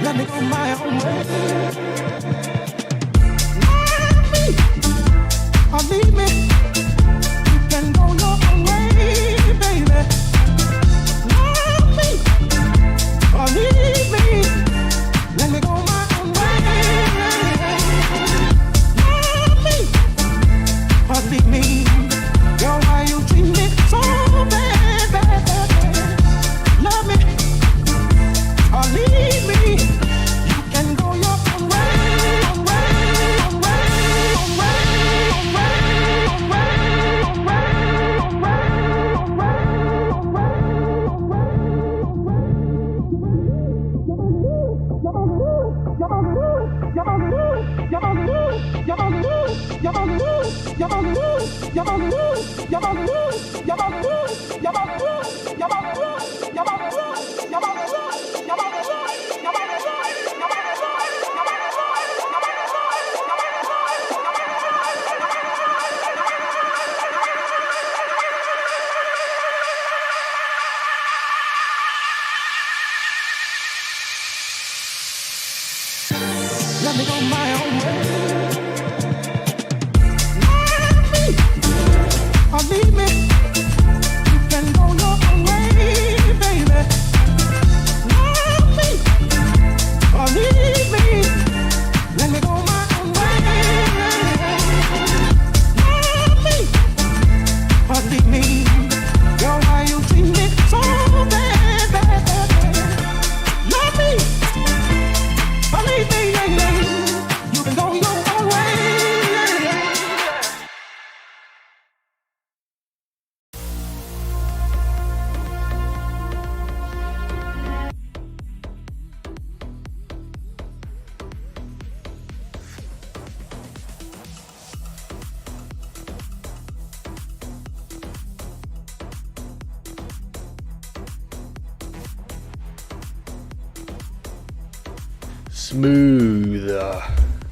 Let me go my own way. Or leave me. You can go your own way, baby. Love me or leave me. Let me go my own way. Love me or leave me. Girl, why you treat me so bad, bad, bad, bad. Love me or leave me, yeah, yeah. You can go your own way.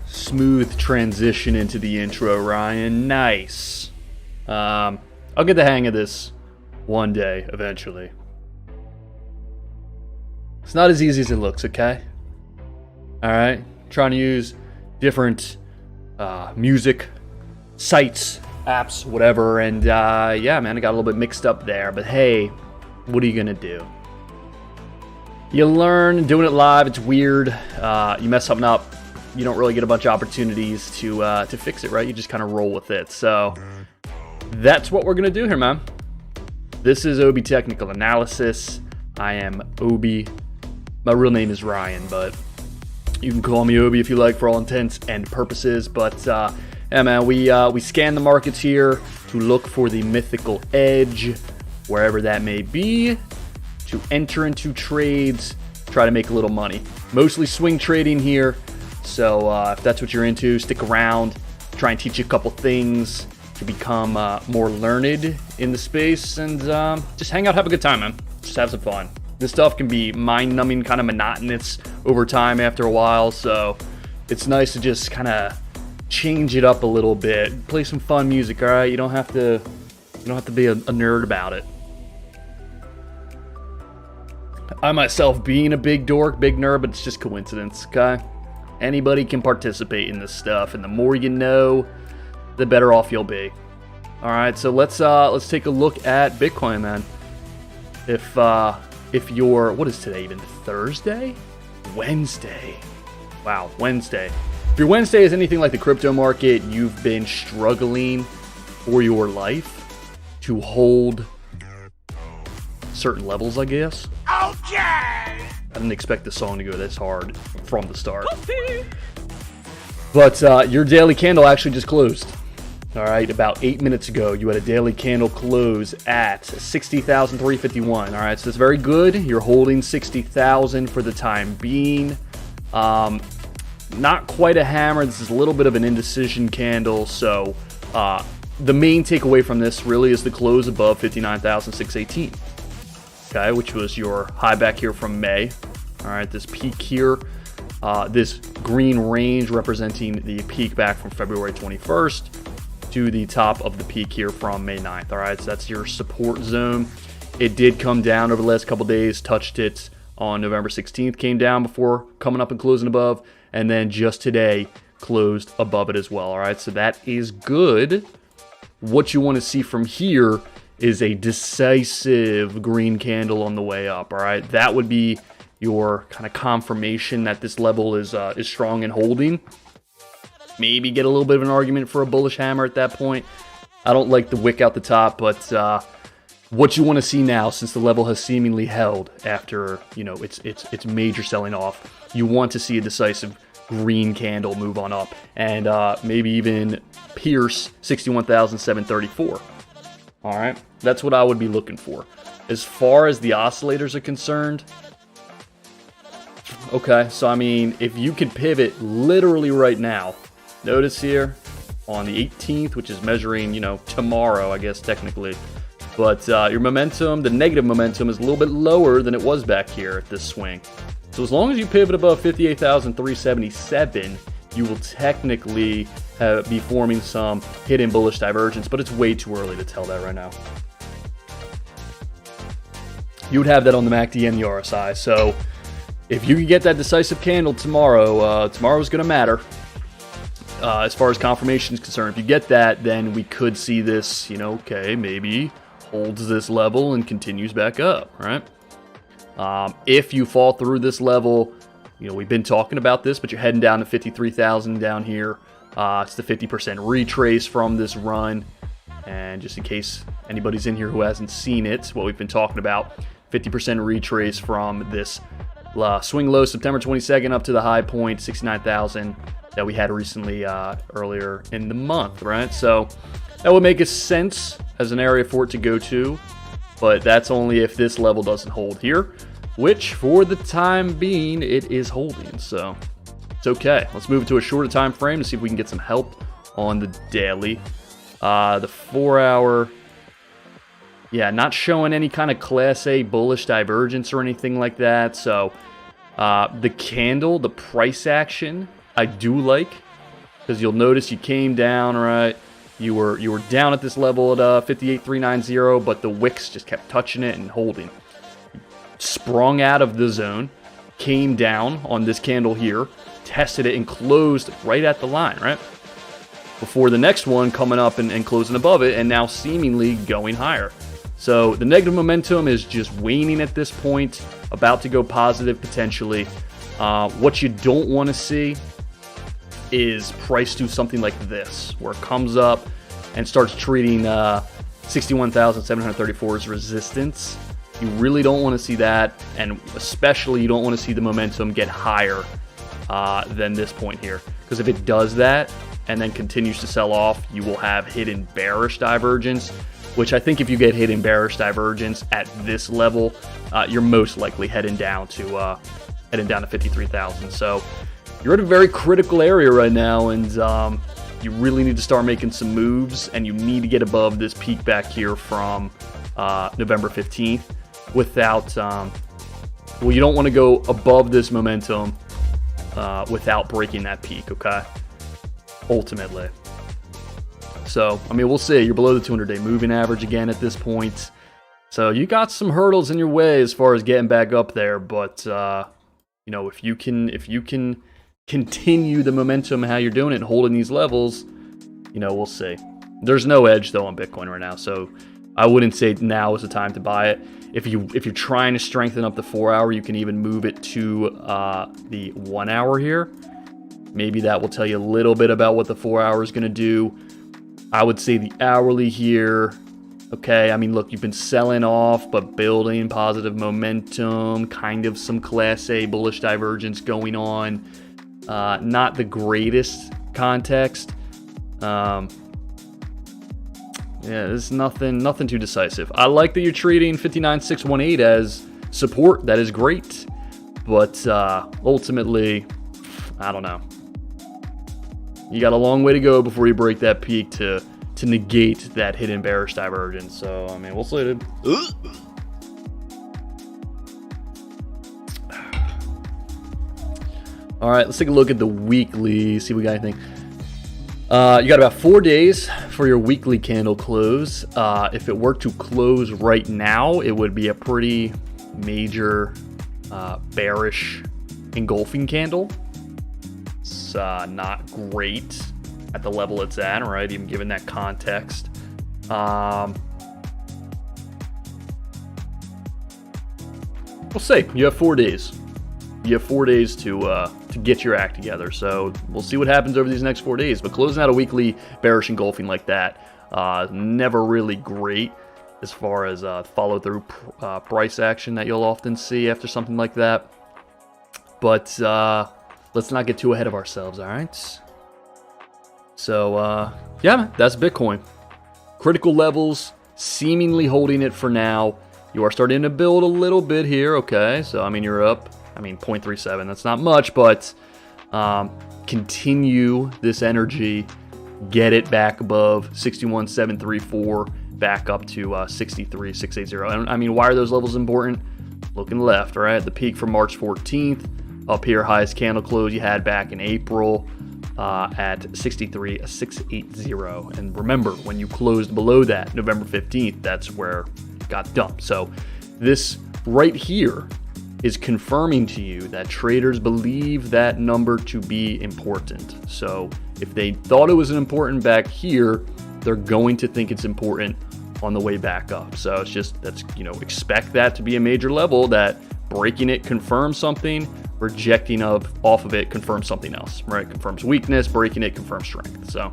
Smooth transition into the intro, Ryan. Nice. I'll get the hang of this one day, eventually. It's not as easy as it looks, okay? Alright? Trying to use different music sites, apps, whatever, and yeah, man, I got a little bit mixed up there, but hey, what are you gonna do? You learn doing it live. It's weird. You mess something up, you don't really get a bunch of opportunities to fix it, right? You just kind of roll with it. So that's what we're gonna do here, man. This is Obe Technical Analysis. I am Obe. My real name is Ryan, but you can call me Obe if you like, for all intents and purposes. But yeah, man, we scan the markets here to look for the mythical edge, wherever that may be, to enter into trades, try to make a little money. Mostly swing trading here, so if that's what you're into, stick around. Try and teach you a couple things to become more learned in the space, and just hang out, have a good time, man. Just have some fun. This stuff can be mind-numbing, kind of monotonous over time after a while, so it's nice to just kind of change it up a little bit. Play some fun music, all right? You don't have to be a nerd about it. I myself being a big dork, big nerd, but it's just coincidence, okay? Anybody can participate in this stuff, and the more you know, the better off you'll be. All right, so let's take a look at Bitcoin, man. If you're, what is today even, Thursday? Wednesday. Wow, Wednesday. If your Wednesday is anything like the crypto market, you've been struggling for your life to hold certain levels, I guess. Okay. I didn't expect the song to go this hard from the start. But your daily candle actually just closed. All right, about 8 minutes ago, you had a daily candle close at 60,351. All right, so that's very good. You're holding 60,000 for the time being. not quite a hammer. This is a little bit of an indecision candle. So the main takeaway from this really is the close above 59,618. Okay, which was your high back here from May. All right, this peak here, this green range representing the peak back from February 21st to the top of the peak here from May 9th. All right, so that's your support zone. It did come down over the last couple days, touched it on November 16th, came down before coming up and closing above, and then just today closed above it as well. All right, so that is good. What you want to see from here is a decisive green candle on the way up. All right, that would be your kind of confirmation that this level is strong and holding. Maybe get a little bit of an argument for a bullish hammer at that point. I don't like the wick out the top, but what you want to see now, since the level has seemingly held after its major selling off, you want to see a decisive green candle move on up and maybe even pierce 61,734. All right, that's what I would be looking for. As far as the oscillators are concerned, okay, so I mean, if you could pivot literally right now, notice here on the 18th, which is measuring, tomorrow, I guess, technically. But your momentum, the negative momentum, is a little bit lower than it was back here at this swing. So as long as you pivot above 58,377, you will technically be forming some hidden bullish divergence, but it's way too early to tell that right now. You would have that on the MACD and the RSI. So if you can get that decisive candle tomorrow, tomorrow's going to matter. As far as confirmation is concerned, if you get that, then we could see this, okay, maybe holds this level and continues back up, right? If you fall through this level, we've been talking about this, but you're heading down to 53,000 down here. It's the 50% retrace from this run. And just in case anybody's in here who hasn't seen it, what we've been talking about, 50% retrace from this swing low September 22nd up to the high point, 69,000 that we had recently earlier in the month, right? So that would make a sense as an area for it to go to, but that's only if this level doesn't hold here, which for the time being, it is holding. So it's okay. Let's move to a shorter time frame to see if we can get some help on the daily. The 4 hour, yeah, not showing any kind of Class A bullish divergence or anything like that. So the candle, the price action, I do like, because you'll notice you came down, right? You were down at this level at 58,390, but the wicks just kept touching it and holding. Sprung out of the zone, came down on this candle here, tested it and closed right at the line, right? Before the next one coming up and closing above it, and now seemingly going higher. So the negative momentum is just waning at this point, about to go positive potentially. What you don't want to see is price do something like this, where it comes up and starts treating 61,734 as resistance. You really don't want to see that, and especially you don't want to see the momentum get higher than this point here. Because if it does that and then continues to sell off, you will have hidden bearish divergence, which I think if you get hidden bearish divergence at this level, you're most likely heading down to 53,000. So you're at a very critical area right now, and you really need to start making some moves, and you need to get above this peak back here from November 15th without, you don't want to go above this momentum without breaking that peak, okay? Ultimately. So, I mean, we'll see. You're below the 200-day moving average again at this point. So you got some hurdles in your way as far as getting back up there, but if you can continue the momentum how you're doing it and holding these levels, we'll see. There's no edge though on Bitcoin right now, so I wouldn't say now is the time to buy it. If you're trying to strengthen up the 4 hour, you can even move it to the 1 hour here. Maybe that will tell you a little bit about what the 4 hour is going to do. I would say the hourly here. Okay, I mean, look, you've been selling off, but building positive momentum, kind of some Class A bullish divergence going on. Not the greatest context. Yeah, there's nothing too decisive. I like that you're treating 59,618 as support. That is great. But ultimately, I don't know. You got a long way to go before you break that peak to negate that hidden bearish divergence. So, I mean, we'll see, dude. All right, let's take a look at the weekly, see what we got anything. You got about 4 days for your weekly candle close. If it were to close right now, it would be a pretty major bearish engulfing candle. It's not great at the level it's at, right? Even given that context. We'll see. You have 4 days. You have 4 days to get your act together. So we'll see what happens over these next 4 days. But closing out a weekly bearish engulfing like that, never really great as far as follow-through price action that you'll often see after something like that. But let's not get too ahead of ourselves, all right? So, yeah, man, that's Bitcoin. Critical levels, seemingly holding it for now. You are starting to build a little bit here, okay? So, I mean, you're up. 0.37, that's not much, but continue this energy, get it back above 61,734, back up to 63,680. And I mean, why are those levels important? Looking left, right? The peak from March 14th, up here, highest candle close you had back in April at 63,680. And remember, when you closed below that, November 15th, that's where it got dumped. So this right here is confirming to you that traders believe that number to be important. So if they thought it was important back here, they're going to think it's important on the way back up. So it's just, expect that to be a major level, that breaking it confirms something, rejecting off of it confirms something else, right? Confirms weakness, breaking it confirms strength. So,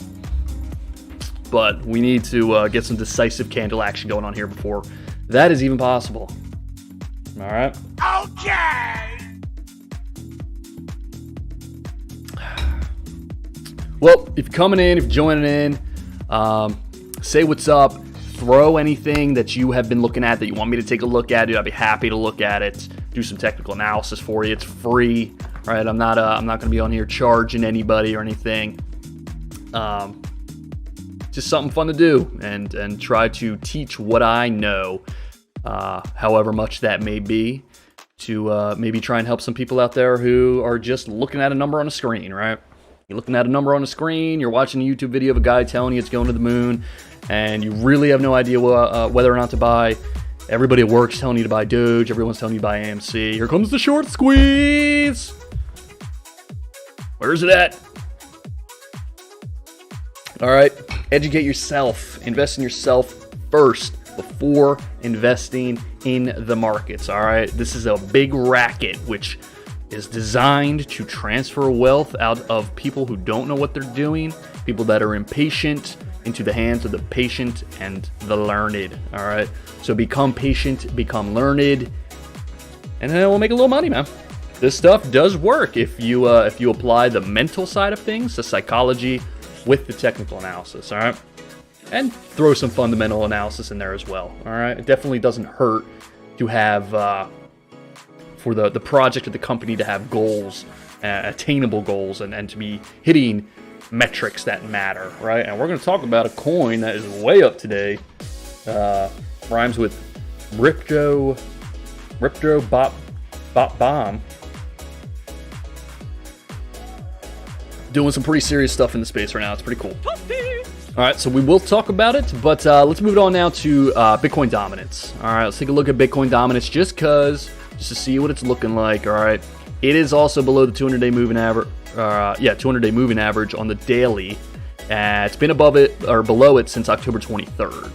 but we need to get some decisive candle action going on here before that is even possible. All right. Okay. Well, if you're coming in, if you're joining in, say what's up. Throw anything that you have been looking at that you want me to take a look at. I'd be happy to look at it. Do some technical analysis for you. It's free. All right. I'm not going to be on here charging anybody or anything. Just something fun to do and try to teach what I know. However much that may be, to maybe try and help some people out there who are just looking at a number on a screen, right? You're looking at a number on a screen, you're watching a YouTube video of a guy telling you it's going to the moon, and you really have no idea whether or not to buy. Everybody at work's telling you to buy Doge, everyone's telling you to buy AMC. Here comes the short squeeze! Where's it at? All right, educate yourself, invest in yourself first before investing in the markets, all right? This is a big racket which is designed to transfer wealth out of people who don't know what they're doing, people that are impatient, into the hands of the patient and the learned, all right? So become patient, become learned, and then we'll make a little money, man. This stuff does work if you apply the mental side of things, the psychology, with the technical analysis, all right? And throw some fundamental analysis in there as well, all right? It definitely doesn't hurt to have, for the project or the company to have goals, attainable goals, and to be hitting metrics that matter, right? And we're going to talk about a coin that is way up today. Rhymes with Ripto Bomb. Doing some pretty serious stuff in the space right now. It's pretty cool. All right, so we will talk about it, but let's move it on now to Bitcoin dominance. All right, let's take a look at Bitcoin dominance just to see what it's looking like. All right, it is also below the 200-day moving average. 200-day moving average on the daily. It's been above it or below it since October 23rd.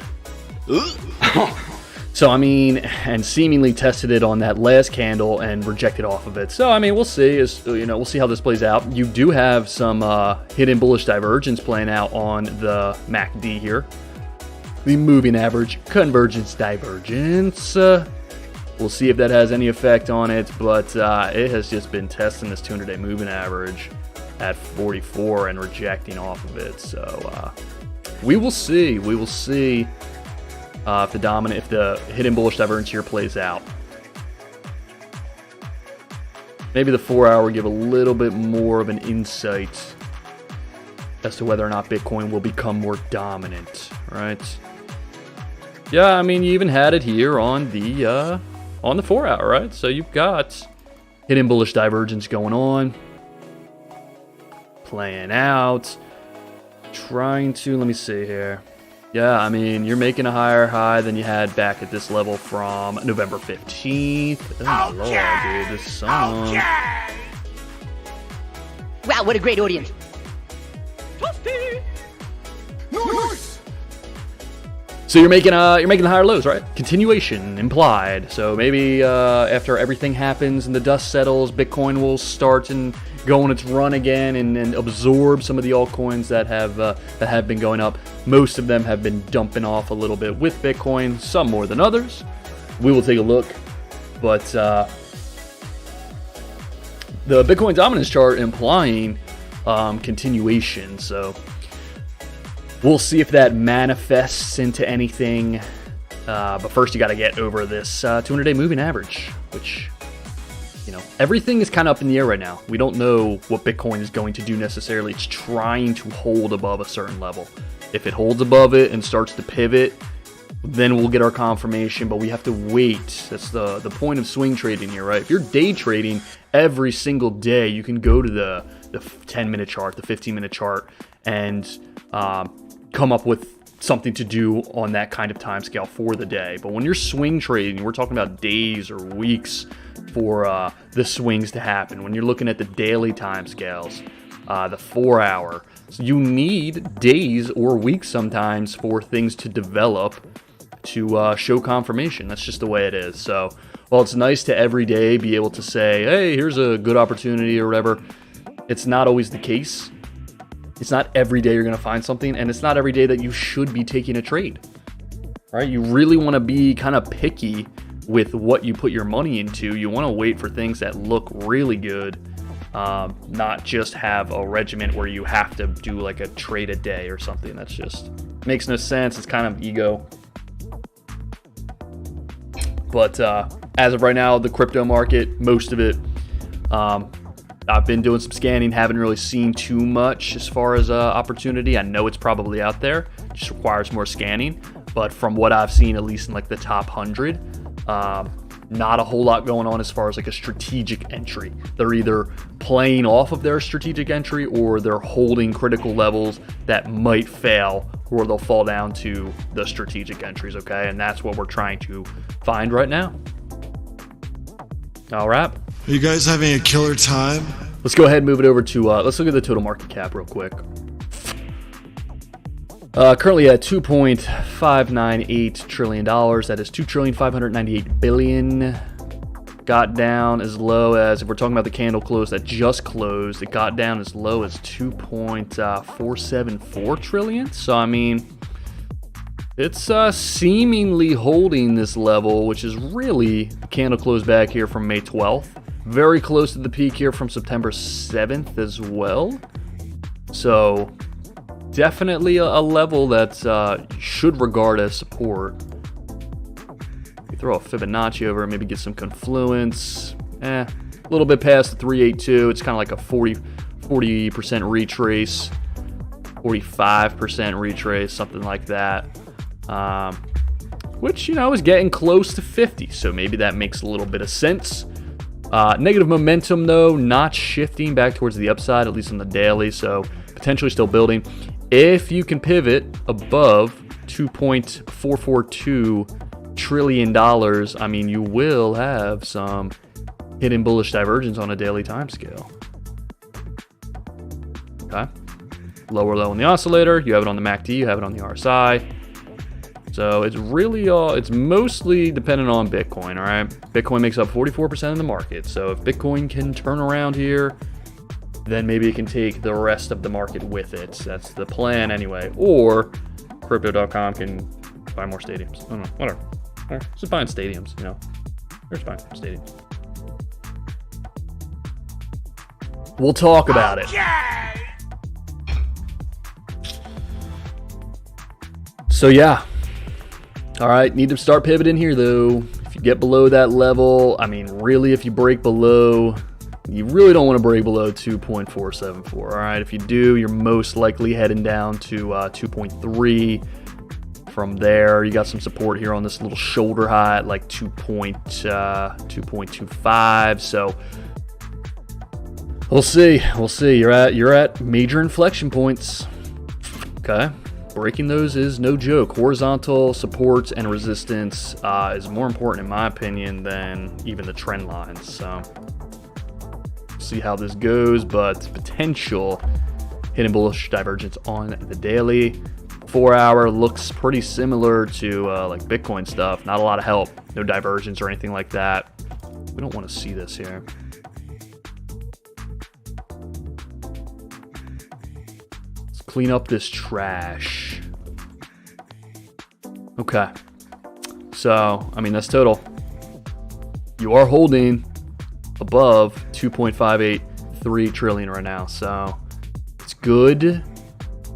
So I mean, and seemingly tested it on that last candle and rejected off of it. So I mean, we'll see. We'll see how this plays out. You do have some hidden bullish divergence playing out on the MACD here. The moving average convergence divergence. We'll see if that has any effect on it, but it has just been testing this 200-day moving average at 44 and rejecting off of it. So we will see. We will see if the hidden bullish divergence here plays out. Maybe the 4 hour give a little bit more of an insight as to whether or not Bitcoin will become more dominant, right? Yeah, I mean, you even had it here on the 4 hour, right? So you've got hidden bullish divergence going on, playing out, trying to, let me see here. Yeah, I mean, you're making a higher high than you had back at this level from November 15th. Oh my lord, dude, this song. Wow, what a great audience. Nice. So you're making the higher lows, right? Continuation implied. So maybe after everything happens and the dust settles, Bitcoin will start and go on its run again and absorb some of the altcoins that have been going up. Most of them have been dumping off a little bit with Bitcoin, some more than others. We will take a look, but the Bitcoin dominance chart implying continuation. So we'll see if that manifests into anything. But first, you got to get over this 200-day moving average, which, you know, everything is kind of up in the air right now. We don't know what Bitcoin is going to do necessarily. It's trying to hold above a certain level. If it holds above it and starts to pivot, then we'll get our confirmation, but we have to wait. That's the point of swing trading here, right? If you're day trading every single day, you can go to the 10-minute chart, the 15-minute chart, and come up with something to do on that kind of time scale for the day. But when you're swing trading, we're talking about days or weeks for the swings to happen. When you're looking at the daily time scales, the 4 hour, so you need days or weeks sometimes for things to develop to show confirmation. That's just the way it is. So while it's nice to every day be able to say, hey, here's a good opportunity or whatever, it's not always the case. It's not every day you're going to find something, and it's not every day that you should be taking a trade, right? You really want to be kind of picky with what you put your money into. You want to wait for things that look really good, not just have a regimen where you have to do like a trade a day or something. That's just makes no sense. It's kind of ego. But as of right now, the crypto market, most of it, I've been doing some scanning, haven't really seen too much as far as opportunity. I know it's probably out there, just requires more scanning. But from what I've seen, at least in like the top 100, not a whole lot going on as far as like a strategic entry. They're either playing off of their strategic entry or they're holding critical levels that might fail or they'll fall down to the strategic entries, okay? And that's what we're trying to find right now. All right. Are you guys having a killer time? Let's go ahead and move it over to, let's look at the total market cap real quick. Currently at $2.598 trillion. That is $2.598 trillion. Got down as low as, if we're talking about the candle close that just closed, it got down as low as 2.474 trillion. So, I mean, it's seemingly holding this level, which is really the candle close back here from May 12th. Very close to the peak here from September 7th as well. So definitely a level that should regard as support. You throw a Fibonacci over it, maybe get some confluence. A little bit past the 382. It's kind of like a 40% retrace, 45% retrace, something like that. Which, you know, is getting close to 50. So maybe that makes a little bit of sense. Negative momentum, though, not shifting back towards the upside, at least on the daily, so potentially still building. If you can pivot above $2.442 trillion, I mean, you will have some hidden bullish divergence on a daily time scale. Okay. Lower low on the oscillator, you have it on the MACD, you have it on the RSI. So it's really it's mostly dependent on Bitcoin, all right? Bitcoin makes up 44% of the market. So if Bitcoin can turn around here, then maybe it can take the rest of the market with it. That's the plan anyway. Or Crypto.com can buy more stadiums. I don't know, whatever. All right, just buying stadiums, you know. They're just buying stadiums. We'll talk about it. So yeah. All right, need to start pivoting here though. If you get below that level, I mean, really, if you break below You really don't want to break below 2.474. All right, if you do, you're most likely heading down to 2.3. From there, you got some support here on this little shoulder high at like 2.25. So we'll see. We'll see. You're at major inflection points. Okay, breaking those is no joke. Horizontal supports and resistance is more important, in my opinion, than even the trend lines. So see how this goes, but potential hidden bullish divergence on the daily. 4-hour looks pretty similar to like Bitcoin stuff. Not a lot of help, no divergence or anything like that. We don't want to see this here. Let's clean up this trash. Okay, so I mean that's total. You are holding above 2.583 trillion right now, so it's good.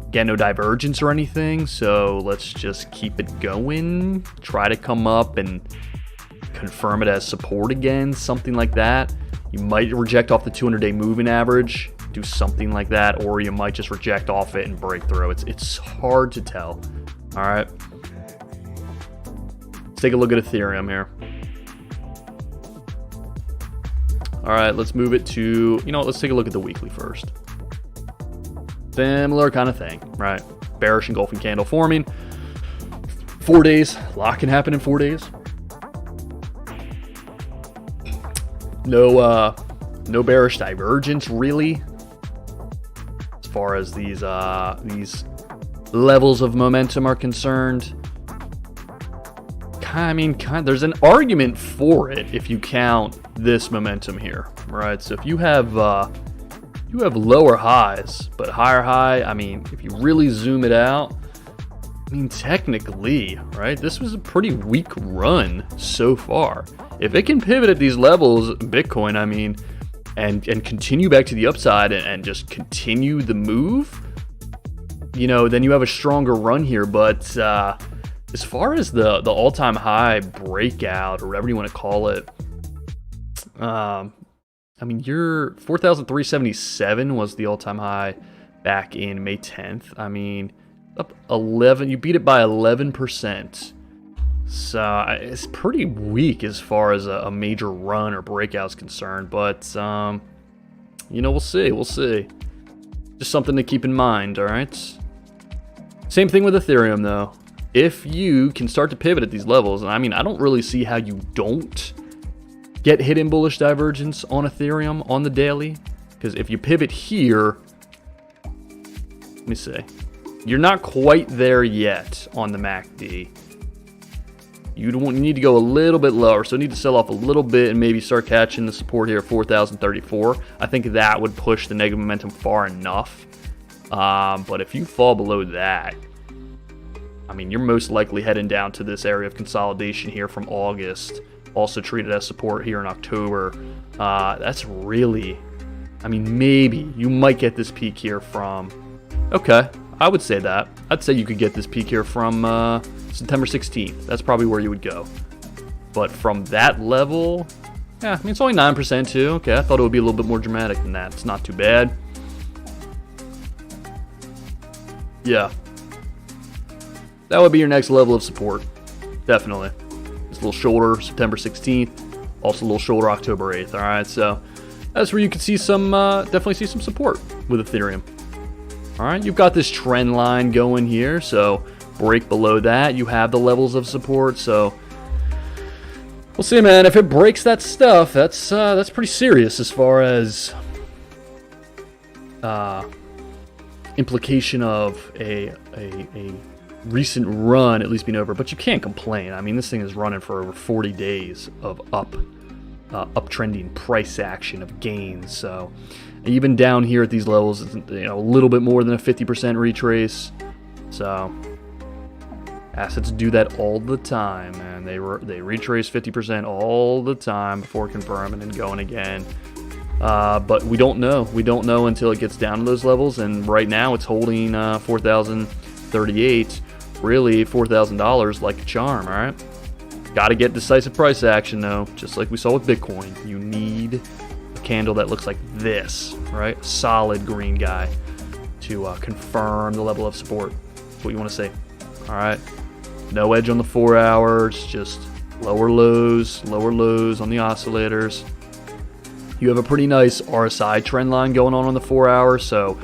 Again, no divergence or anything, so let's just keep it going. Try to come up and confirm it as support again, something like that. You might reject off the 200-day moving average, do something like that, or you might just reject off it and break through. It's hard to tell. All right, let's take a look at Ethereum here. All right, let's move it to, let's take a look at the weekly first. Similar kind of thing, right? Bearish engulfing candle forming. 4 days. A lot can happen in 4 days. No bearish divergence really, as far as these levels of momentum are concerned. I mean, there's an argument for it if you count this momentum here, right? So if you have lower highs, but higher high, I mean, if you really zoom it out, I mean, technically, right, this was a pretty weak run so far. If it can pivot at these levels, Bitcoin, I mean, and continue back to the upside and just continue the move, then you have a stronger run here. But as far as the all-time high breakout, or whatever you want to call it, I mean, your 4,377 was the all-time high back in May 10th. I mean, up 11. You beat it by 11%. So it's pretty weak as far as a major run or breakout is concerned. But we'll see. We'll see. Just something to keep in mind. All right. Same thing with Ethereum, though. If you can start to pivot at these levels, and I mean, I don't really see how you don't get hidden bullish divergence on Ethereum on the daily, because if you pivot here, let me see, you're not quite there yet on the MACD. You need to go a little bit lower, so you need to sell off a little bit and maybe start catching the support here at 4,034. I think that would push the negative momentum far enough. But if you fall below that, I mean, you're most likely heading down to this area of consolidation here from August. Also treated as support here in October. That's really, I mean, maybe you might get this peak here from, okay, I would say that. I'd say you could get this peak here from September 16th. That's probably where you would go. But from that level, yeah, I mean, it's only 9% too. Okay, I thought it would be a little bit more dramatic than that. It's not too bad. Yeah. That would be your next level of support. Definitely. Little shoulder September 16th, also a little shoulder October 8th. All right, so that's where you can see some definitely see some support with Ethereum. All right, you've got this trend line going here, so break below that, you have the levels of support. So we'll see, man. If it breaks that stuff, that's pretty serious as far as implication of a recent run at least being over. But you can't complain. I mean, this thing is running for over 40 days of uptrending price action of gains. So even down here at these levels, a little bit more than a 50% retrace. So assets do that all the time, man. They retrace 50% all the time before confirming and going again. But we don't know. We don't know until it gets down to those levels. And right now it's holding 4,038. Really $4,000 like a charm. All right. Got to get decisive price action though, just like we saw with Bitcoin. You need a candle that looks like this, right? Solid green guy to confirm the level of support. That's what you want to see. All right. No edge on the 4 hours, just lower lows on the oscillators. You have a pretty nice RSI trend line going on the 4 hours, so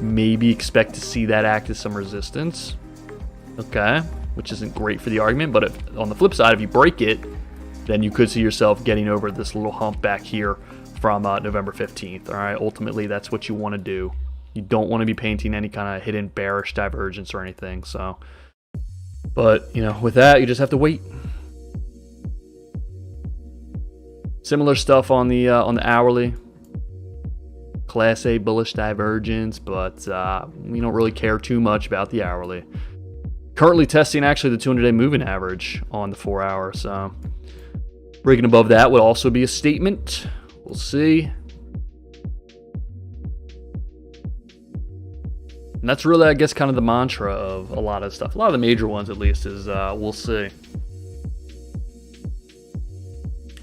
maybe expect to see that act as some resistance. Okay, which isn't great for the argument, but on the flip side, if you break it, then you could see yourself getting over this little hump back here from November 15th. All right, ultimately, that's what you want to do. You don't want to be painting any kind of hidden bearish divergence or anything. So, but with that, you just have to wait. Similar stuff on the hourly. Class A bullish divergence, but we don't really care too much about the hourly. Currently testing actually the 200-day moving average on the 4 hour, so breaking above that would also be a statement. We'll see. And that's really, I guess, kind of the mantra of a lot of stuff. A lot of the major ones, at least, is we'll see.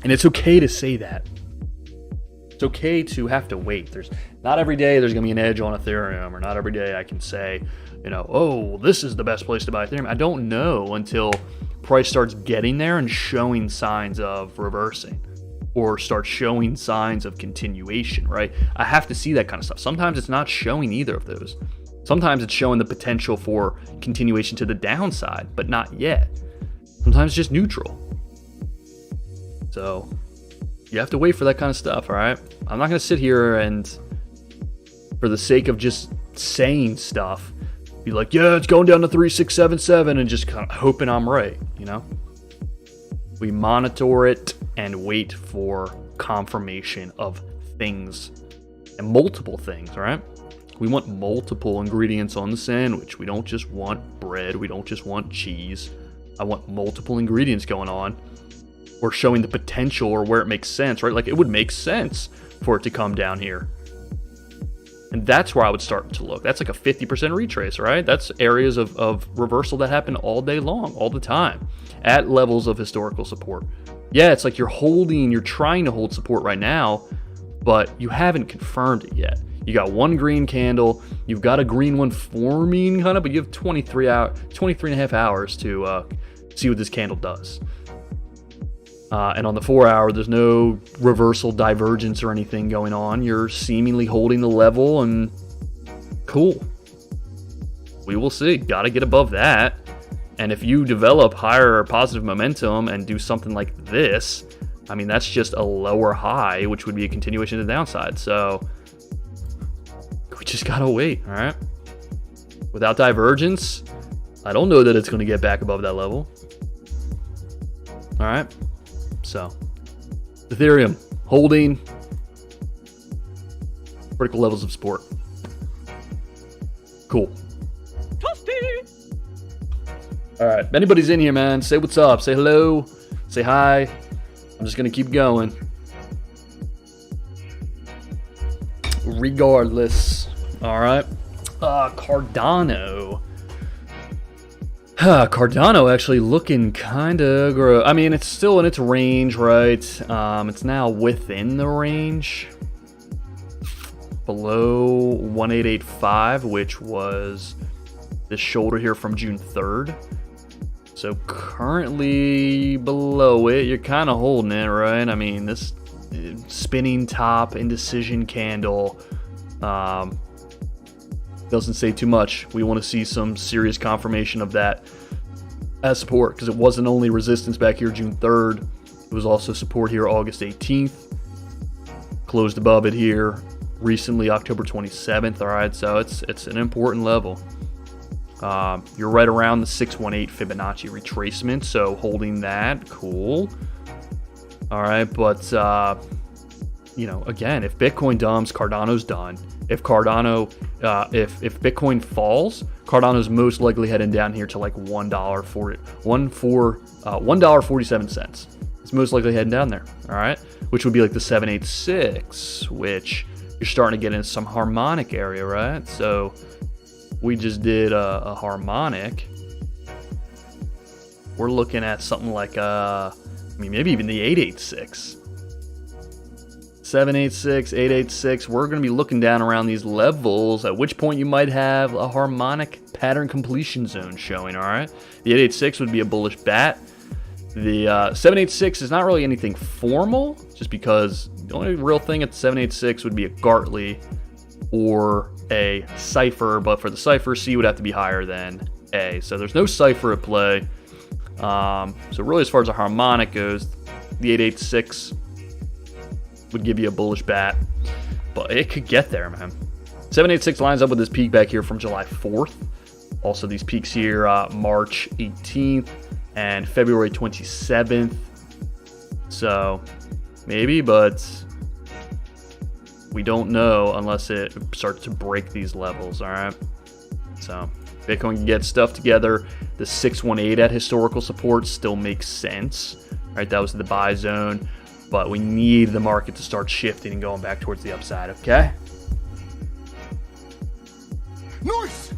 And it's okay to say that. It's okay to have to wait. Not every day there's going to be an edge on Ethereum, or not every day I can say, oh, this is the best place to buy Ethereum. I don't know until price starts getting there and showing signs of reversing, or starts showing signs of continuation, right? I have to see that kind of stuff. Sometimes it's not showing either of those. Sometimes it's showing the potential for continuation to the downside, but not yet. Sometimes it's just neutral. So you have to wait for that kind of stuff, all right? I'm not going to sit here and, for the sake of just saying stuff, be like, yeah, it's going down to 3677 and just kind of hoping I'm right, We monitor it and wait for confirmation of things, and multiple things, all right? We want multiple ingredients on the sandwich. We don't just want bread. We don't just want cheese. I want multiple ingredients going on, or showing the potential, or where it makes sense, right? Like, it would make sense for it to come down here. And that's where I would start to look. That's like a 50% retrace, right? That's areas of reversal that happen all day long, all the time, at levels of historical support. Yeah, it's like you're trying to hold support right now, but you haven't confirmed it yet. You got one green candle, you've got a green one forming kind of, but you have 23 and a half hours to see what this candle does. And on the 4 hour, there's no reversal divergence or anything going on. You're seemingly holding the level, and cool. We will see. Got to get above that. And if you develop higher positive momentum and do something like this, I mean, that's just a lower high, which would be a continuation to the downside. So we just got to wait, all right? Without divergence, I don't know that it's going to get back above that level. All right? So, Ethereum holding critical levels of support. Cool. Toasty. All right. If anybody's in here, man, say what's up. Say hello. Say hi. I'm just going to keep going. Regardless. All right. Cardano. Cardano actually looking kind of gross. I mean, it's still in its range, right? It's now within the range. Below 1885, which was this shoulder here from June 3rd. So currently below it, you're kind of holding it, right? I mean, this spinning top indecision candle doesn't say too much. We want to see some serious confirmation of that as support, because it wasn't only resistance back here June 3rd, it was also support here August 18th. Closed above it here recently October 27th. All right, so it's an important level. You're right around the 618 Fibonacci retracement, so holding that, cool. All right, but again, if Bitcoin dumps, Cardano's done. If if Bitcoin falls, Cardano's most likely heading down here to like $1.47. It's most likely heading down there. All right, which would be like the 786, which you're starting to get into some harmonic area, right? So we just did a harmonic. We're looking at something like maybe even the 886. 786, 886. We're going to be looking down around these levels, at which point you might have a harmonic pattern completion zone showing, all right? The 886 would be a bullish bat. The 786 is not really anything formal, just because the only real thing at the 786 would be a Gartley or a cipher, but for the cipher, C would have to be higher than A. So there's no cipher at play. So really, as far as a harmonic goes, the 886 would give you a bullish bat, but it could get there, man. 786 lines up with this peak back here from July 4th. Also, these peaks here, March 18th and February 27th. So maybe, but we don't know unless it starts to break these levels, all right? So Bitcoin can get stuff together. The 618 at historical support still makes sense, right? That was the buy zone, but we need the market to start shifting and going back towards the upside, okay? Nice.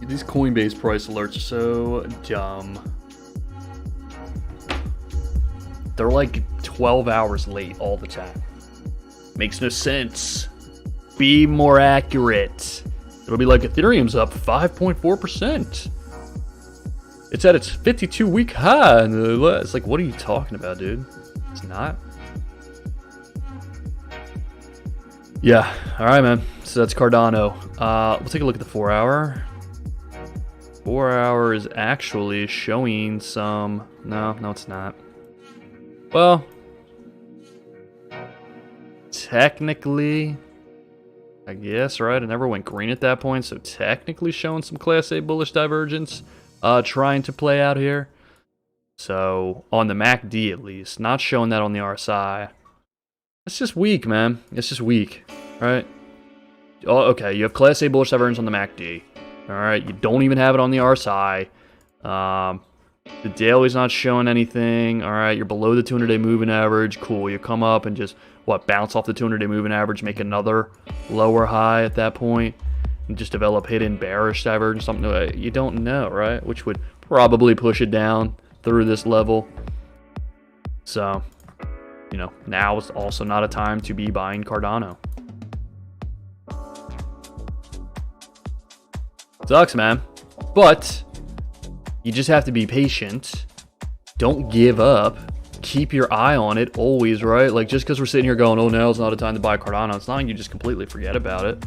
These Coinbase price alerts are so dumb. They're like 12 hours late all the time. Makes no sense. Be more accurate. It'll be like Ethereum's up 5.4%. It's at its 52-week high. It's like, what are you talking about, dude? It's not. Yeah. All right, man. So that's Cardano. We'll take a look at the 4-hour. 4-hour is actually showing some... No, it's not. Well, technically, I guess, right? It never went green at that point, so technically showing some Class A bullish divergence trying to play out here. So, on the MACD at least, not showing that on the RSI. It's just weak, man. It's just weak, right? Oh, okay, you have Class A bullish divergence on the MACD. All right, you don't even have it on the RSI. The daily's not showing anything. All right, you're below the 200-day moving average. Cool, you come up and just, bounce off the 200-day moving average, make another lower high at that point, and just develop hidden bearish divergence, something you don't know, right? Which would probably push it down through this level. So, now is also not a time to be buying Cardano. Sucks, man. But you just have to be patient. Don't give up. Keep your eye on it always, right? Like, just because we're sitting here going, oh, now's not a time to buy Cardano, it's not like you just completely forget about it.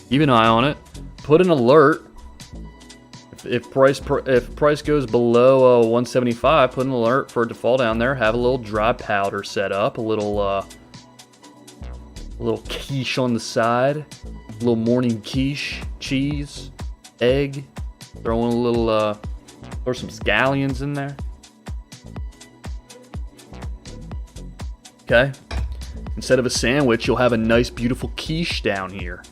Keep an eye on it. Put an alert. If price goes below 175, put an alert for it to fall down there. Have a little dry powder set up. A little quiche on the side. A little morning quiche. Cheese. Egg. Throw in a little, throw some scallions in there. Okay. Instead of a sandwich, you'll have a nice, beautiful quiche down here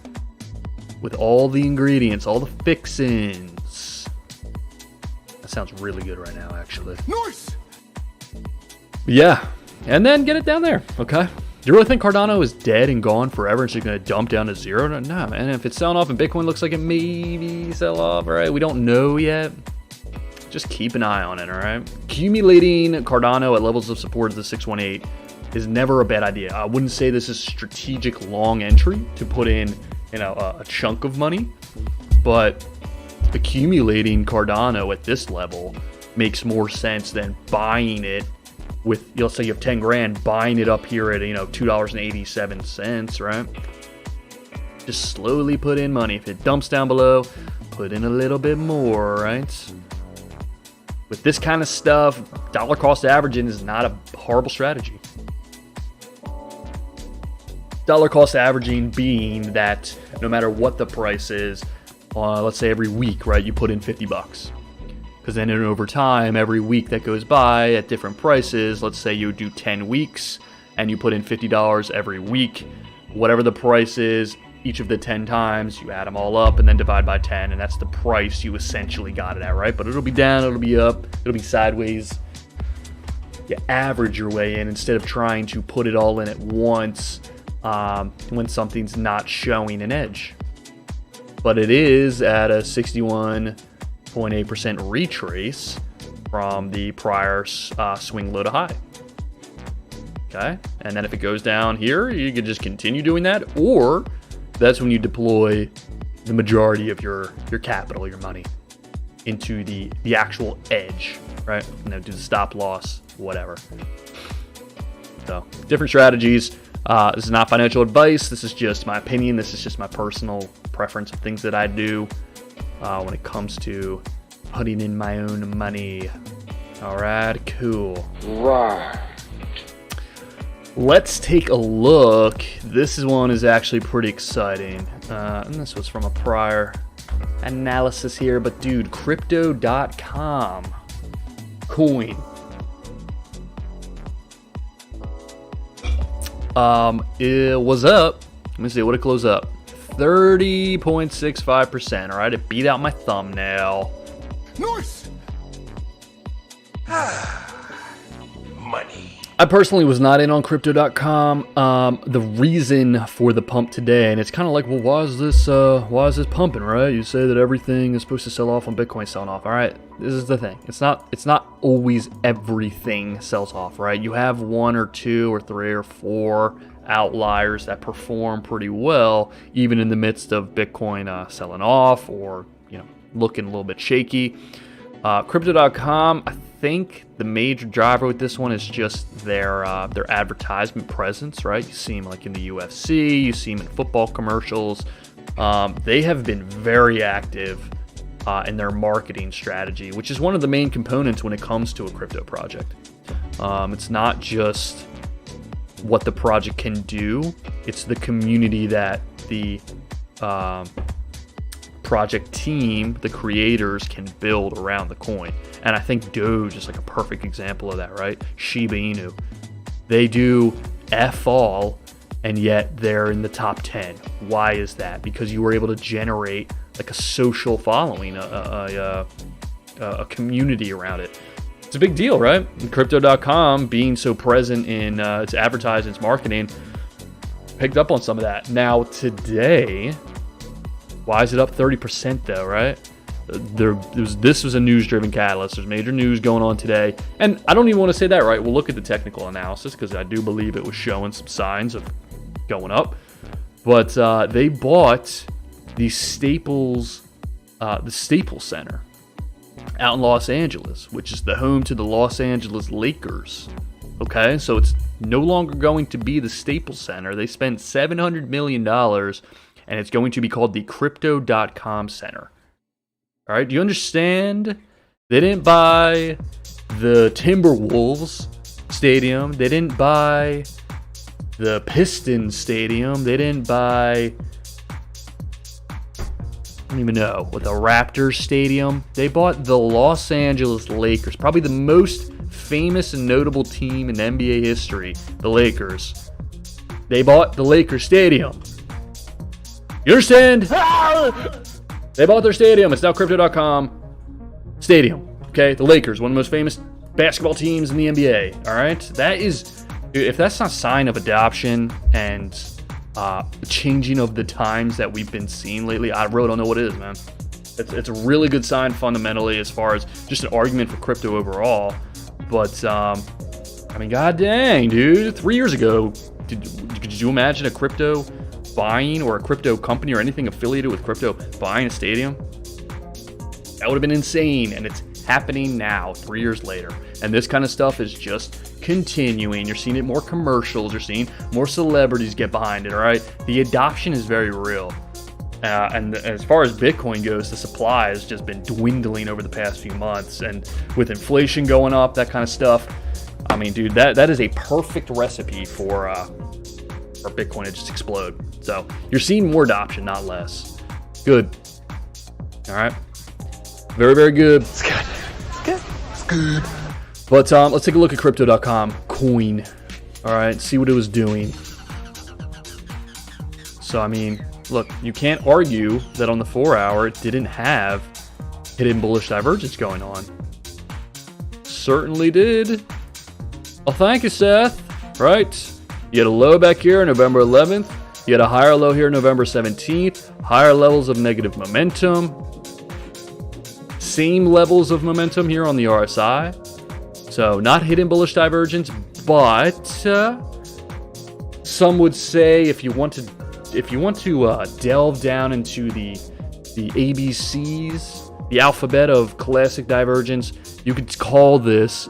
with all the ingredients, all the fixins. That sounds really good right now, actually. Nice. Yeah. And then get it down there, okay? Do you really think Cardano is dead and gone forever and she's going to dump down to zero? No, man. If it's selling off and Bitcoin looks like it maybe sell off, all right? We don't know yet. Just keep an eye on it, all right? Accumulating Cardano at levels of support of the 618 is never a bad idea. I wouldn't say this is strategic long entry to put in, a chunk of money, but accumulating Cardano at this level makes more sense than buying it with, let's say you have 10 grand, buying it up here at, $2.87, right? Just slowly put in money. If it dumps down below, put in a little bit more, right? With this kind of stuff, dollar cost averaging is not a horrible strategy. Dollar cost averaging being that no matter what the price is, let's say every week, right, you put in $50. Because then over time, every week that goes by at different prices, let's say you do 10 weeks and you put in $50 every week, whatever the price is, each of the 10 times, you add them all up and then divide by 10, and that's the price you essentially got it at, right? But it'll be down, it'll be up, it'll be sideways. You average your way in instead of trying to put it all in at once when something's not showing an edge. but it is at a 61.8% retrace from the prior swing low to high. Okay, and then if it goes down here, you can just continue doing that, or that's when you deploy the majority of your capital, your money, into the actual edge, right? Do the stop loss, whatever. So different strategies. This is not financial advice. This is just my opinion. This is just my personal preference of things that I do when it comes to putting in my own money. All right, cool. Right. Let's take a look. This one is actually pretty exciting. And this was from a prior analysis here, but dude, crypto.com coin. It was up. Let me see what it closed up. 30.65%. All right, it beat out my thumbnail. Nice. Money. I personally was not in on crypto.com. The reason for the pump today, and it's kind of like, well, why is this pumping, right? You say that everything is supposed to sell off when Bitcoin's selling off. All right, this is the thing. It's not always everything sells off, right? You have 1 or 2 or 3 or 4 outliers that perform pretty well, even in the midst of Bitcoin selling off or looking a little bit shaky. Crypto.com, I think the major driver with this one is just their advertisement presence, right? You see them like in the UFC, you see them in football commercials. They have been very active in their marketing strategy, which is one of the main components when it comes to a crypto project. It's not just what the project can do, it's the community that the project team, the creators, can build around the coin. And I think Doge is like a perfect example of that, right? Shiba Inu. They do F all, and yet they're in the top 10. Why is that? Because you were able to generate like a social following, a community around it. It's a big deal, right? And Crypto.com being so present in its advertising, its marketing, picked up on some of that. Now today, why is it up 30% though, right? This was a news-driven catalyst. There's major news going on today. And I don't even want to say that, right? We'll look at the technical analysis because I do believe it was showing some signs of going up. But they bought the Staples Center out in Los Angeles, which is the home to the Los Angeles Lakers. Okay, so it's no longer going to be the Staples Center. They spent $700 million, and it's going to be called the Crypto.com Center. All right, do you understand? They didn't buy the Timberwolves Stadium. They didn't buy the Pistons Stadium. They didn't buy, I don't even know, what, the Raptors Stadium. They bought the Los Angeles Lakers, probably the most famous and notable team in NBA history, the Lakers. They bought the Lakers Stadium. You understand? They bought their stadium. It's now Crypto.com Stadium. Okay, the Lakers, one of the most famous basketball teams in the NBA. All right, that is, if that's not a sign of adoption and changing of the times that we've been seeing lately, I really don't know what it is, man. It's a really good sign fundamentally as far as just an argument for crypto overall. But I mean, god dang, dude, 3 years ago, could you imagine a crypto buying, or a crypto company or anything affiliated with crypto buying a stadium? That would have been insane, and it's happening now 3 years later. And this kind of stuff is just continuing. You're seeing it more commercials, you're seeing more celebrities get behind it. All right, the adoption is very real, and as far as Bitcoin goes, the supply has just been dwindling over the past few months, and with inflation going up, that kind of stuff, I mean, dude, that is a perfect recipe for Bitcoin to just explode. So you're seeing more adoption, not less. Good. All right. Very, very good. It's good. It's good. It's good. But let's take a look at Crypto.com coin. All right. See what it was doing. So, I mean, look, you can't argue that on the 4 hour it didn't have hidden bullish divergence going on. Certainly did. Well, thank you, Seth. Right. You had a low back here, November 11th. You had a higher low here November 17th, higher levels of negative momentum, same levels of momentum here on the RSI. So not hidden bullish divergence, but some would say if you want to delve down into the ABCs, the alphabet of classic divergence, you could call this,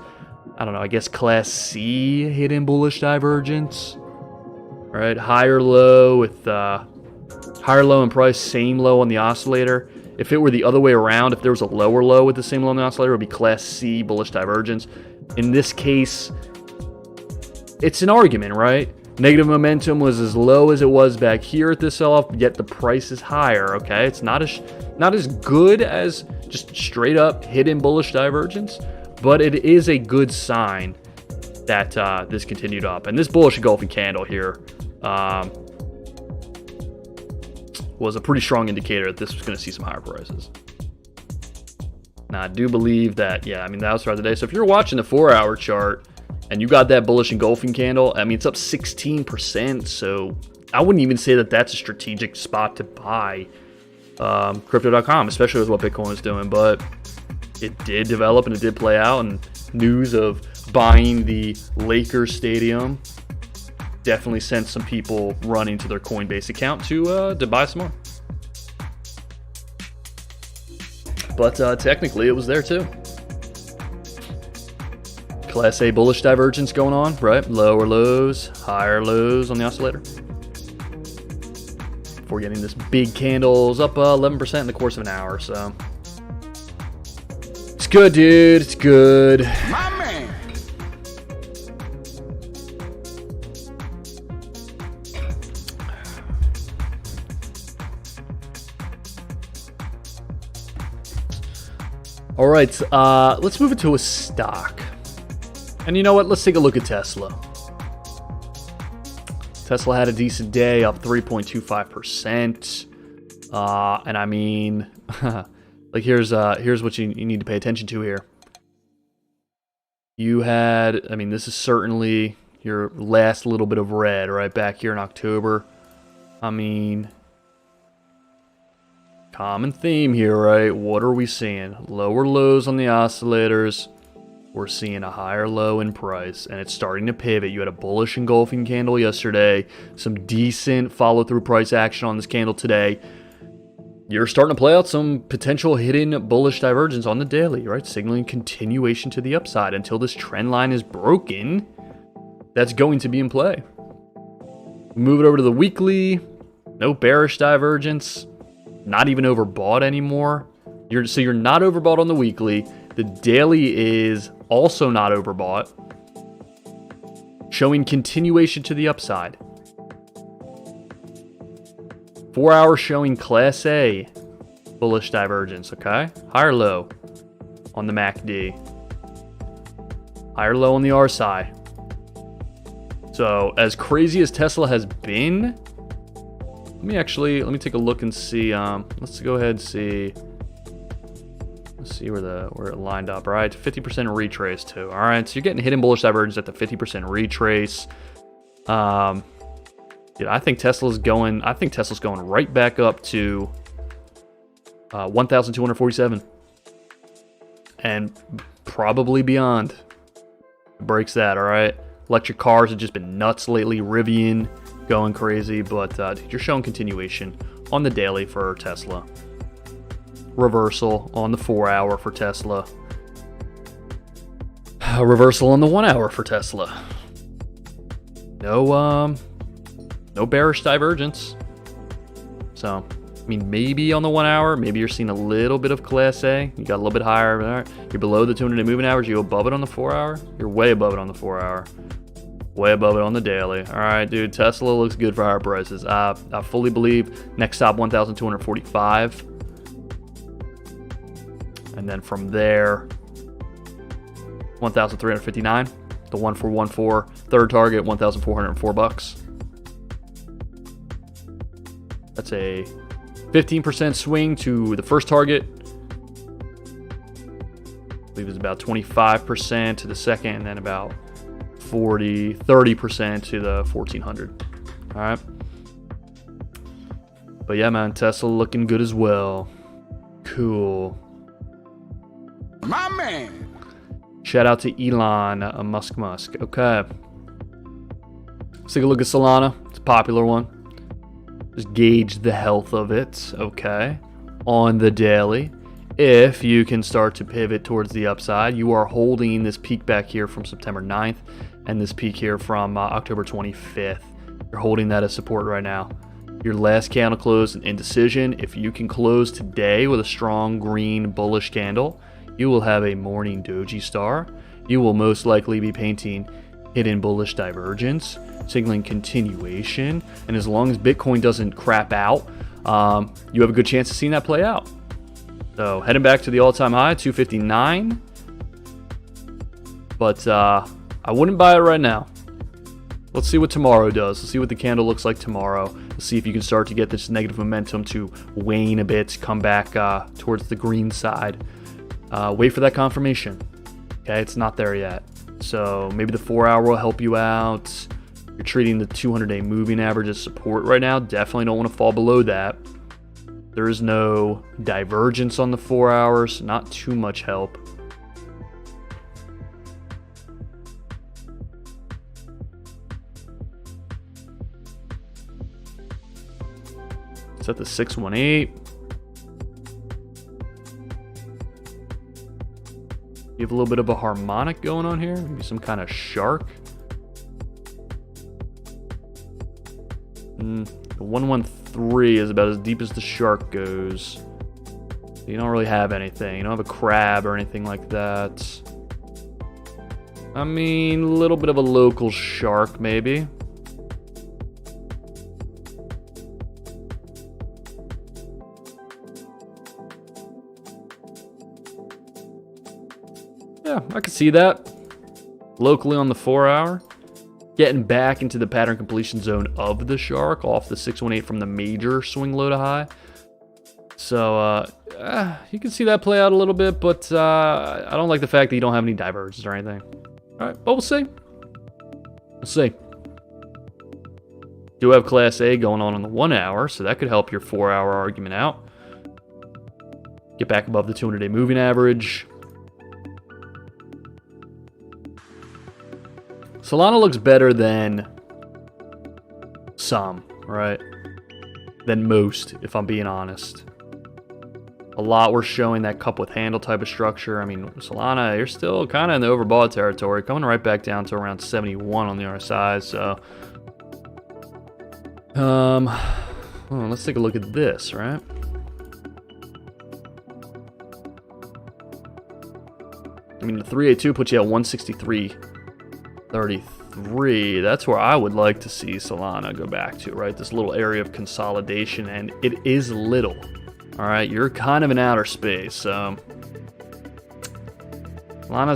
I don't know, I guess class C hidden bullish divergence. Right, higher low with higher low in price, same low on the oscillator. If it were the other way around, if there was a lower low with the same low on the oscillator, it would be class C bullish divergence. In this case, it's an argument, right? Negative momentum was as low as it was back here at this sell-off, yet the price is higher, okay? It's not as good as just straight up hidden bullish divergence, but it is a good sign that this continued up. And this bullish engulfing candle here was a pretty strong indicator that this was going to see some higher prices. Now, I do believe that, yeah, I mean, that was throughout the day. So if you're watching the 4-hour chart and you got that bullish engulfing candle, I mean, it's up 16%. So I wouldn't even say that that's a strategic spot to buy crypto.com, especially with what Bitcoin is doing. But it did develop and it did play out. And news of buying the Lakers stadium definitely sent some people running to their Coinbase account to buy some more. But technically, it was there too. Class A bullish divergence going on, right? Lower lows, higher lows on the oscillator. Before getting this big candles up 11% in the course of an hour, so it's good, dude. It's good. My man. All right, let's move it to a stock. And you know what? Let's take a look at Tesla. Tesla had a decent day, up 3.25%. And I mean, like here's what you need to pay attention to here. You had, I mean, this is certainly your last little bit of red right back here in October. I mean, common theme here, right? What are we seeing? Lower lows on the oscillators. We're seeing a higher low in price, and it's starting to pivot. You had a bullish engulfing candle yesterday. Some decent follow-through price action on this candle today. You're starting to play out some potential hidden bullish divergence on the daily, right? Signaling continuation to the upside until this trend line is broken. That's going to be in play. Move it over to the weekly. No bearish divergence. Not even overbought anymore. So you're not overbought on the weekly. The daily is also not overbought, showing continuation to the upside. 4 hours showing class A bullish divergence, okay? Higher low on the MACD. Higher low on the RSI. So as crazy as Tesla has been, let me take a look and see. Let's go ahead and see. Let's see where it lined up. All right, 50% retrace too. All right, so you're getting hidden bullish divergence at the 50% retrace. Yeah, I think Tesla's going right back up to 1,247, and probably beyond. It breaks that. All right, electric cars have just been nuts lately. Rivian going crazy, but you're showing continuation on the daily for Tesla. Reversal on the 4 hour for Tesla. A reversal on the 1 hour for Tesla. No bearish divergence. So, I mean, maybe on the 1 hour, maybe you're seeing a little bit of class A. You got a little bit higher. All right. You're below the 200-day moving average. You above it on the 4 hour. You're way above it on the 4 hour. Way above it on the daily. All right, dude. Tesla looks good for higher prices. I fully believe next stop 1,245. And then from there, 1,359. The 1414 third target, $1,404. That's a 15% swing to the first target. I believe it's about 25% to the second, and then about 30% to the 1400. All right. But yeah, man, Tesla looking good as well. Cool. My man. Shout out to Elon Musk. Okay. Let's take a look at Solana. It's a popular one. Just gauge the health of it. Okay. On the daily. If you can start to pivot towards the upside, you are holding this peak back here from September 9th and this peak here from October 25th. You're holding that as support right now. Your last candle closed an indecision. If you can close today with a strong green bullish candle, you will have a morning doji star. You will most likely be painting hidden bullish divergence, signaling continuation. And as long as Bitcoin doesn't crap out, you have a good chance of seeing that play out. So heading back to the all-time high, 259. But I wouldn't buy it right now. Let's see what tomorrow does. Let's see what the candle looks like tomorrow. Let's see if you can start to get this negative momentum to wane a bit, come back towards the green side. Wait for that confirmation. Okay, it's not there yet. So maybe the 4-hour will help you out. You're treating the 200-day moving average as support right now. Definitely don't want to fall below that. There is no divergence on the 4 hours. Not too much help. It's at the 618. You have a little bit of a harmonic going on here. Maybe some kind of shark. The 113 is about as deep as the shark goes. You don't really have anything. You don't have a crab or anything like that. I mean, a little bit of a local shark, maybe. Yeah, I can see that. Locally on the 4-hour. Getting back into the pattern completion zone of the shark off the 618 from the major swing low to high. So, you can see that play out a little bit, but I don't like the fact that you don't have any divergence or anything. All right, but we'll see. We'll see. Do have Class A going on the 1 hour, so that could help your 4-hour argument out. Get back above the 200-day moving average. Solana looks better than some, right? Than most, if I'm being honest. A lot were showing that cup with handle type of structure. I mean, Solana, you're still kind of in the overbought territory, coming right back down to around 71 on the RSI. So, let's take a look at this, right? I mean, the 382 puts you at 163.33. That's where I would like to see Solana go back to, right? This little area of consolidation, and it is little. All right, you're kind of in outer space. Solana's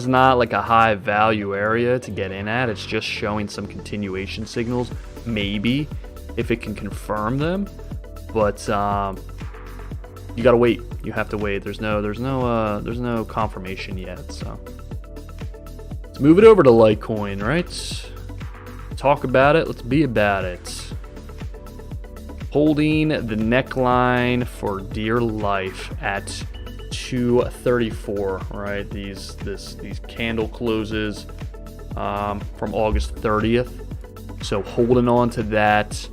not like a high value area to get in at. It's just showing some continuation signals, maybe, if it can confirm them. But you gotta wait. You have to wait. There's no confirmation yet. So let's move it over to Litecoin, right? Talk about it. Let's be about it. Holding the neckline for dear life at 234, right? These candle closes from August 30th. So holding on to that.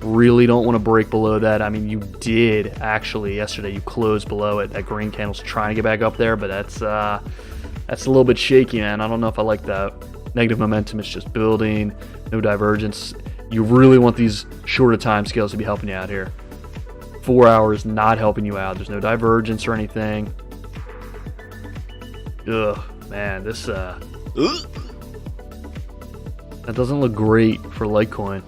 Really don't want to break below that. I mean, you did actually yesterday. You closed below it. That green candle's trying to get back up there, but that's a little bit shaky, man. I don't know if I like that. Negative momentum is just building. No divergence. You really want these shorter time scales to be helping you out here. 4 hours not helping you out. There's no divergence or anything. Ugh, man, this that doesn't look great for Litecoin.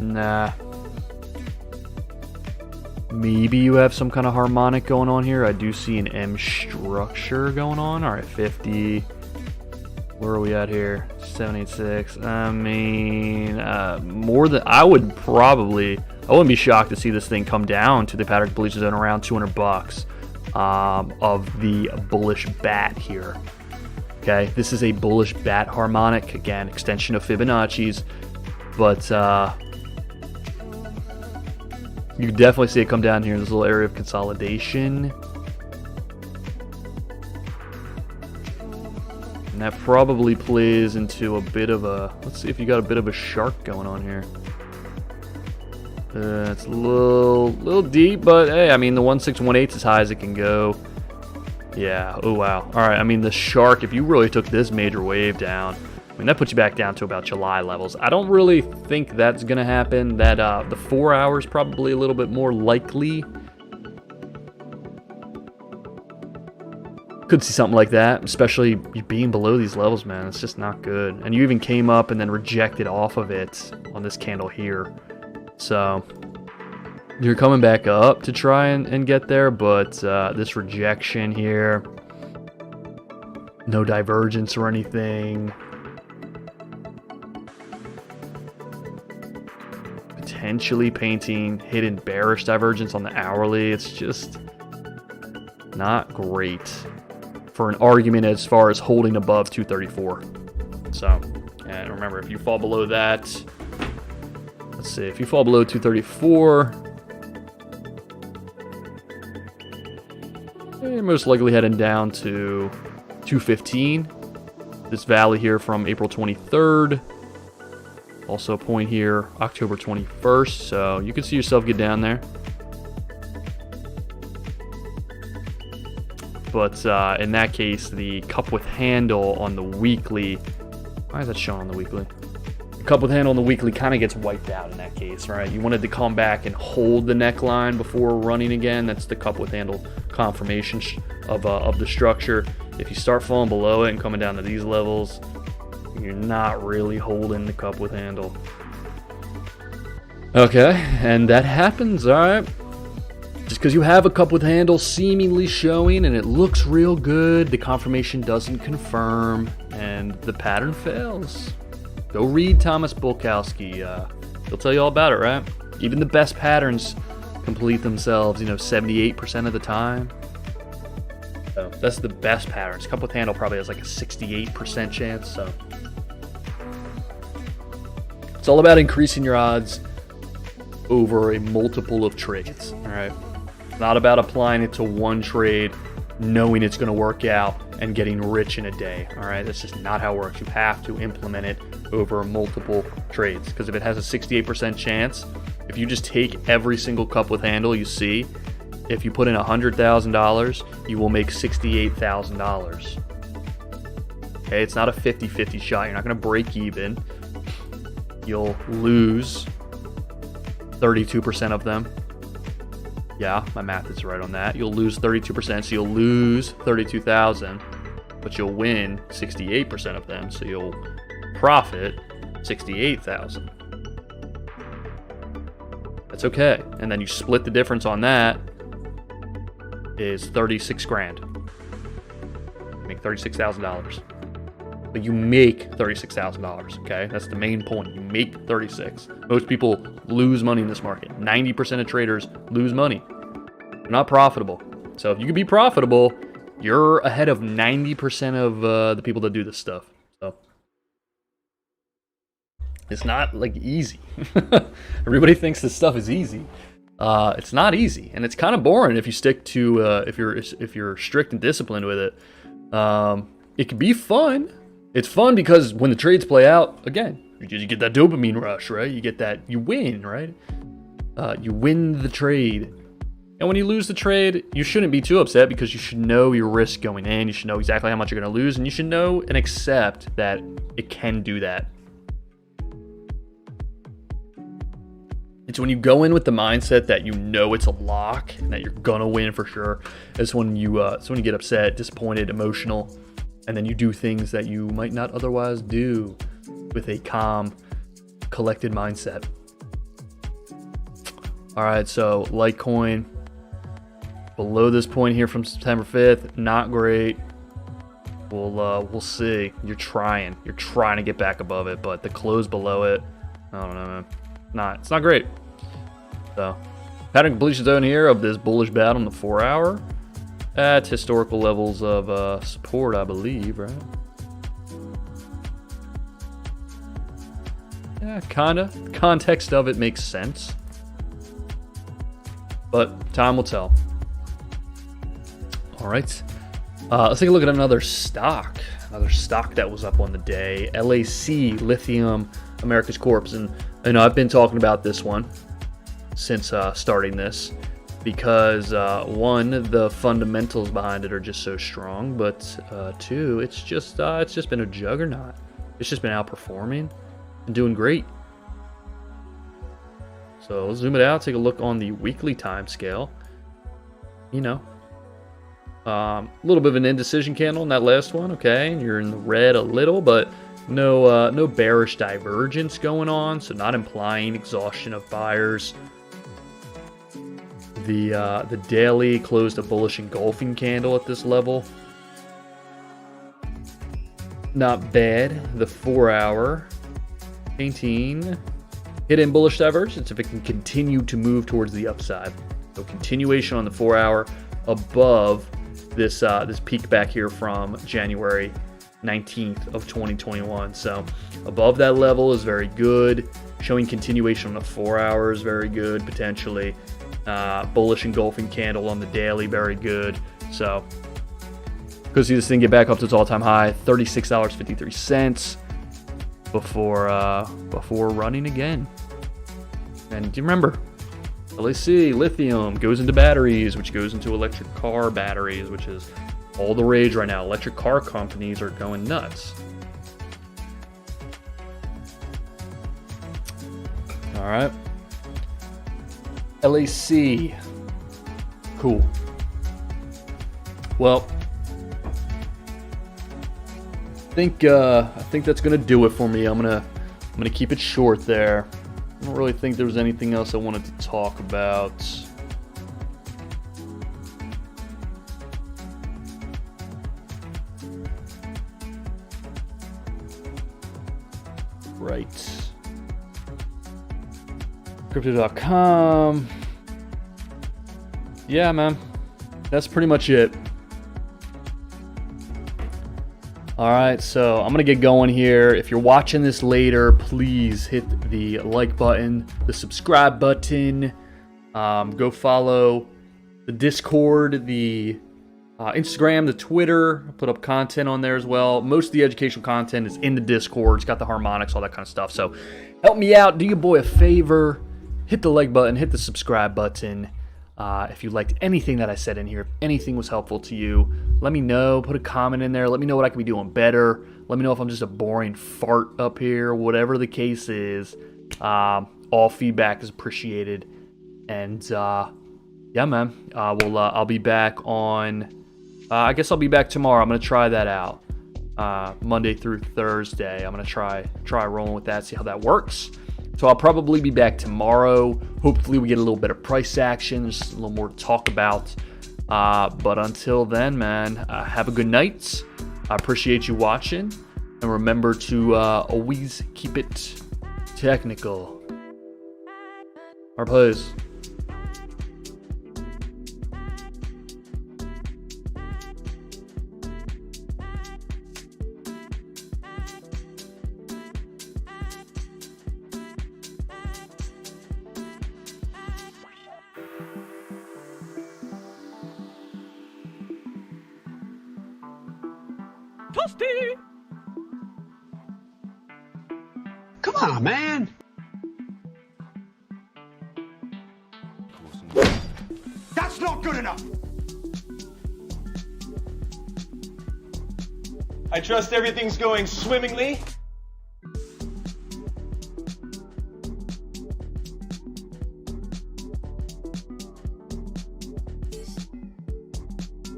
Nah. Maybe you have some kind of harmonic going on here. I do see an M structure going on. All right, 50. Where are we at here? 786. I mean, more than I would probably. I wouldn't be shocked to see this thing come down to the pattern completion zone around $200. of the bullish bat here. Okay, this is a bullish bat harmonic, again, extension of Fibonacci's, but you can definitely see it come down here in this little area of consolidation. And that probably plays into a bit of a, let's see if you got a bit of a shark going on here. It's a little deep, but hey, I mean, the 1618 is as high as it can go. Yeah, oh wow. All right, I mean, the shark, if you really took this major wave down, I mean, that puts you back down to about July levels. I don't really think that's going to happen. That the 4 hours probably a little bit more likely. Could see something like that, especially you being below these levels, man. It's just not good. And you even came up and then rejected off of it on this candle here. So you're coming back up to try and get there, but this rejection here, no divergence or anything. Potentially painting hidden bearish divergence on the hourly. It's just not great for an argument as far as holding above 234. So, and remember, if you fall below that, let's see, if you fall below 234, you're most likely heading down to 215. This valley here from April 23rd. Also a point here, October 21st. So you can see yourself get down there. But in that case, the cup with handle on the weekly, why is that shown on the weekly? The cup with handle on the weekly kind of gets wiped out in that case, right? You wanted to come back and hold the neckline before running again. That's the cup with handle confirmation of the structure. If you start falling below it and coming down to these levels, you're not really holding the cup with handle. Okay, and that happens, all right? Just because you have a cup with handle seemingly showing and it looks real good, the confirmation doesn't confirm and the pattern fails. Go read Thomas Bulkowski. He'll tell you all about it, right? Even the best patterns complete themselves, 78% of the time. So that's the best patterns. Cup with handle probably has like a 68% chance. So it's all about increasing your odds over a multiple of trades. All right. Not about applying it to one trade, knowing it's going to work out and getting rich in a day. All right. That's just not how it works. You have to implement it over multiple trades, because if it has a 68% chance, if you just take every single cup with handle you see, if you put in $100,000, you will make $68,000. Okay, it's not a 50-50 shot. You're not going to break even. You'll lose 32% of them. Yeah, my math is right on that. You'll lose 32%, so you'll lose 32,000, but you'll win 68% of them, so you'll profit 68,000. That's okay. And then you split the difference on that is 36 grand. You make $36,000. But you make $36,000, okay? That's the main point. You make 36. Most people lose money in this market. 90% of traders lose money. They're not profitable. So if you can be profitable, you're ahead of 90% of the people that do this stuff. So it's not like easy. Everybody thinks this stuff is easy. It's not easy, and it's kind of boring if you stick to if you're strict and disciplined with it. It can be fun. It's fun because when the trades play out, again, you get that dopamine rush, right? You get that, you win, right? You win the trade. And when you lose the trade, you shouldn't be too upset, because you should know your risk going in. You should know exactly how much you're going to lose, and you should know and accept that it can do that. It's when you go in with the mindset that you know it's a lock and that you're gonna win for sure. It's when you get upset, disappointed, emotional, and then you do things that you might not otherwise do with a calm, collected mindset. All right, so Litecoin below this point here from September 5th, not great. We'll see. You're trying to get back above it, but the close below it, I don't know, man. It's not great. So pattern completion zone here of this bullish bat on the 4 hour. at historical levels of support, I believe, right? Yeah, kinda. Context of it makes sense. But time will tell. All right. Let's take a look at another stock. Another stock that was up on the day. LAC, Lithium Americas Corp. And I've been talking about this one since starting this because one, the fundamentals behind it are just so strong, but two, it's just been a juggernaut. It's just been outperforming and doing great. So let's zoom it out, take a look on the weekly time scale. A little bit of an indecision candle in that last one, okay? You're in the red a little, but no bearish divergence going on, so not implying exhaustion of buyers. The daily closed a bullish engulfing candle at this level. Not bad. The 4-hour painting hidden bullish divergence if it can continue to move towards the upside. So continuation on the 4-hour above this peak back here from January 19th of 2021. So above that level is very good. Showing continuation on the 4-hour is very good potentially. Bullish engulfing candle on the daily, very good. So go see this thing get back up to its all-time high, $36.53 before running again. And do you remember, LAC, lithium, goes into batteries, which goes into electric car batteries, which is all the rage right now. Electric car companies are going nuts. All right. LAC. Cool. Well, I think that's gonna do it for me. I'm gonna keep it short there. I don't really think there was anything else I wanted to talk about. Right. Crypto.com. Yeah, man. That's pretty much it. All right, so I'm gonna get going here. If you're watching this later, please hit the like button, the subscribe button. Go follow the Discord, the Instagram, the Twitter. I put up content on there as well. Most of the educational content is in the Discord. It's got the harmonics, all that kind of stuff. So help me out. Do your boy a favor. Hit the like button. Hit the subscribe button. If you liked anything that I said in here, if anything was helpful to you, let me know. Put a comment in there. Let me know what I can be doing better. Let me know if I'm just a boring fart up here. Whatever the case is, all feedback is appreciated. And yeah, man, I'll be back on. I guess I'll be back tomorrow. I'm gonna try that out. Monday through Thursday. I'm gonna try rolling with that. See how that works. So I'll probably be back tomorrow. Hopefully we get a little bit of price action. There's a little more to talk about. But until then, man, have a good night. I appreciate you watching. And remember to always keep it technical. Our plays. Toasty! Come on, man. That's not good enough. I trust everything's going swimmingly.